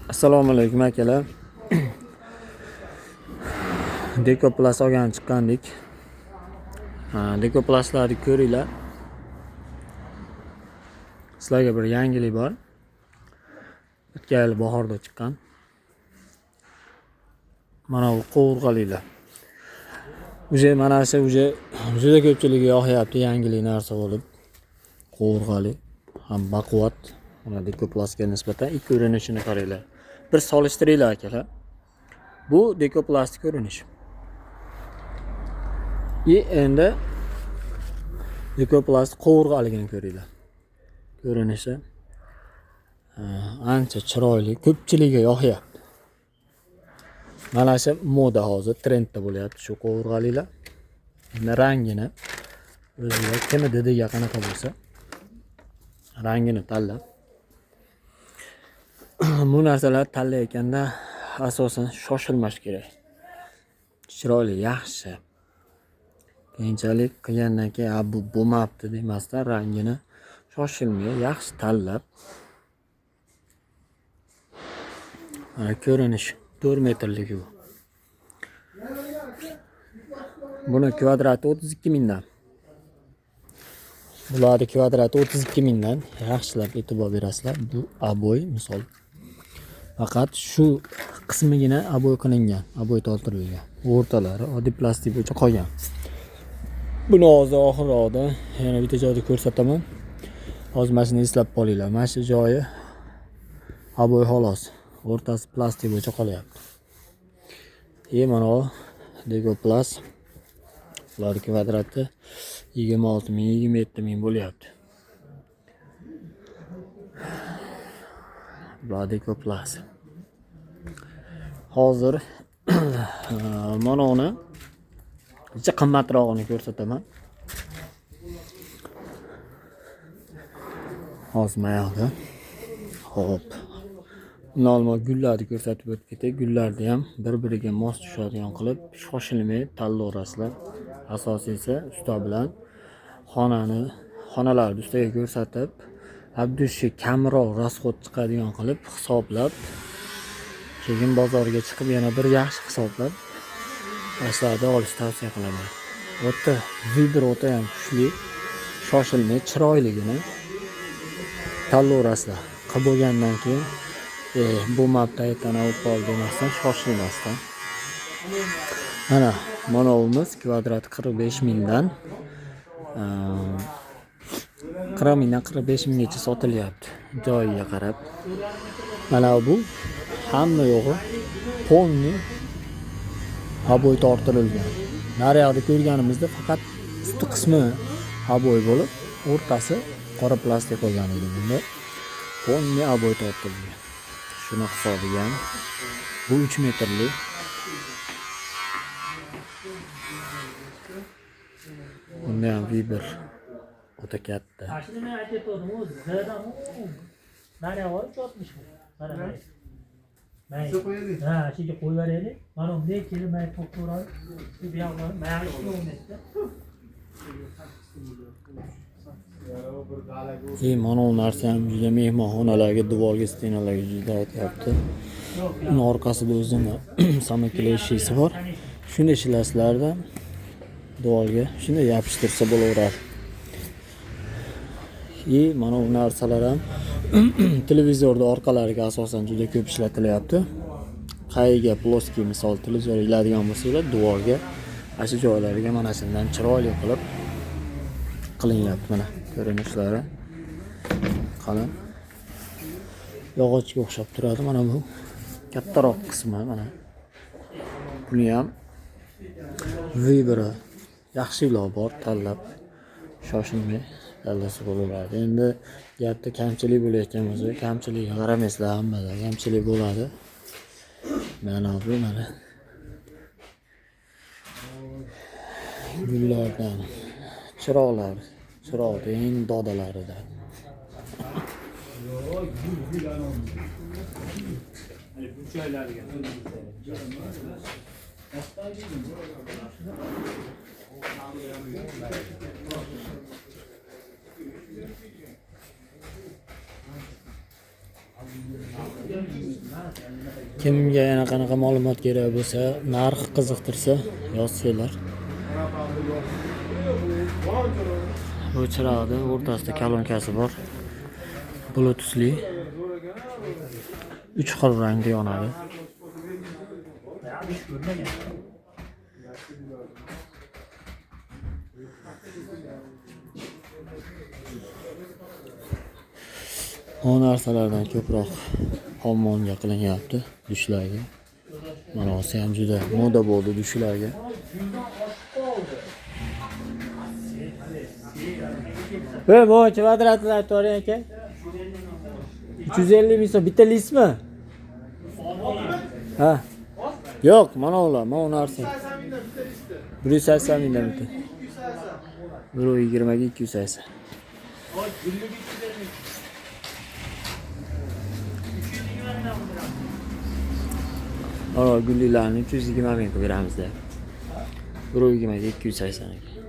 Assalomu alaykum akalar. Dekoplast olgan chiqqandik. Dekoplastlarni ko'ringlar. Sizlarga bir yangilik bor. O'tgan yil bahorda chiqqan. Mana bu qovurg'aliklar. Mana shu juda ko'pchilikga yoqyapti yangilik narsa bo'lib. Qovurg'alik ham baquvvat. Mana dekoplastga nisbatan ikki ko'rinishini qaranglar. Bir solishtiringlar akalar. Bu dekoplastik ko'rinish. Endi dekoplast qovurg'aligini ko'ringlar. Ko'rinishi ancha chiroyli, ko'pchilikga yoqyapti. Mana shu moda hozir trendda bo'lyapti shu qovurg'aliklar. Endi rangini o'ziga kim dediga qanaqa bo'lsa, rangini tanlab bu narsalar tanlayotganda asosan shoshilmash kerak. Chiroyli, yaxshi. Keyinchalik qilgandan keyin bu bo'lmabdi demasdan rangini shoshilmay yaxshi tanlab. Mana ko'rinish 4 metrligi bu. Buni kvadrati 32 mingdan. Bularni kvadrati 32 mingdan. Yaxshilab e'tibor berasizlar. Bu aboy misol. Faqat shu qismigina aboy qilingan, aboy tortilgan. O'rtalari oddiy plastik bo'yicha qolgan. Buni hozir oxirroqda yana bitta joyda ko'rsataman. Hozir mana shuni eslab qolinglar. Mana shu joyi aboy xolos. O'rtasi plastik bo'yicha qolyapti. Mana bu dekoplast. Ular kvadrati 26 ming, 27 ming bo'lyapti. Bu dekoplast. Hozir mana uni juda qimmatrog'ini ko'rsataman. Hozir mayog'i. Xo'p. Normal gullarni ko'rsatib o'tib ketay. Gullarni ham bir-biriga mos tushadigan qilib shoshilmay tanlayverasizlar. Asosiysi usta bilan xonalarni ustaga ko'rsatib, abdushi kamroq rasxod chiqadigan qilib hisoblab, keyin bozorga chiqib yana bir yaxshi hisoblab ashlarda olishni tavsiya qilaman. O'ta vibr o'ta ham kuchli, shoshilmay chiroyligini tanlayverasizlar. Qilib bo'lgandan keyin bu mapda aytdan olib qol demasdan shoshilmasdan. Mana monovimiz kvadrati 45 mingdan 40 mingdan 45 minggacha sotilyapti joyiga qarab. Mana bu hamma yo'g'i polni aboy tortilgan. Naryoqda ko'rganimizda faqat usti qismi aboy bo'lib, o'rtasi qora plastik qolgan edi. Bunda polni aboy tortilgan. Shuni hisobiga bu 3 metrlik. Bunda ham vibr o'ta katta. Ashuni aytayotgandim, o'zi zaradan naryoqqa chotmish bu. Mana mana. Ha, shunga qo'yib beraylik. Mana bunday kelib mayt qo'yib ko'radi. Bu yoqqa mayt qo'ymoqda. Mana bu narsa ham juda mehmonxonalarga, devorga, stenalarga juda aytyapti. Uni orqasida o'zini samoklashisi bor. Shuni ishlasizlarda devorga shunday yopishtirsa bo'laveradi. Mana bu narsalar ham televizorda orqalariga asosan juda ko'p ishlatilyapti. Qayiga ploskiy misol televizor iladigan bo'lsa, devorga, shu joylariga mana shundan chiroyli qilib qilinyapti. Mana ko'rinishlari qalin. Yog'ochga o'xshab turadi. Mana bu kattaroq qismi mana. Buni ham vibra yaxshilar bor, tanlab shoshilmay tanlasa bo'laveradi. Endi gapda kamchilik bo'layotgan bo'lsa, kamchiligiga qaramaysizlar, hammada kamchilik bo'ladi. Mana bu mana gullardan, chiroqning dodalaridan. Kimga yana qanaqa ma'lumot kerak bo'lsa, narx qiziqtirsa yozsanglar. Bu chiroqda o'rtasida kolonkasi bor. Bluetoothli. 3 xil rangda yonadi. O narsalardan ko'proq ommonga qilinyapti dushlarga. Mana o'zi ham juda moda bo'ldi dushlarga. Bu kvadratlar to'g'ri aka. 350 ming so'm bitta listmi? Ha. Yo'q, mana ular, mana bu narsa. 180 mingdan bitta. 120 ga 280. Gullilarni 320 ming qilib beramiz-da. 120 ga 280 ekan.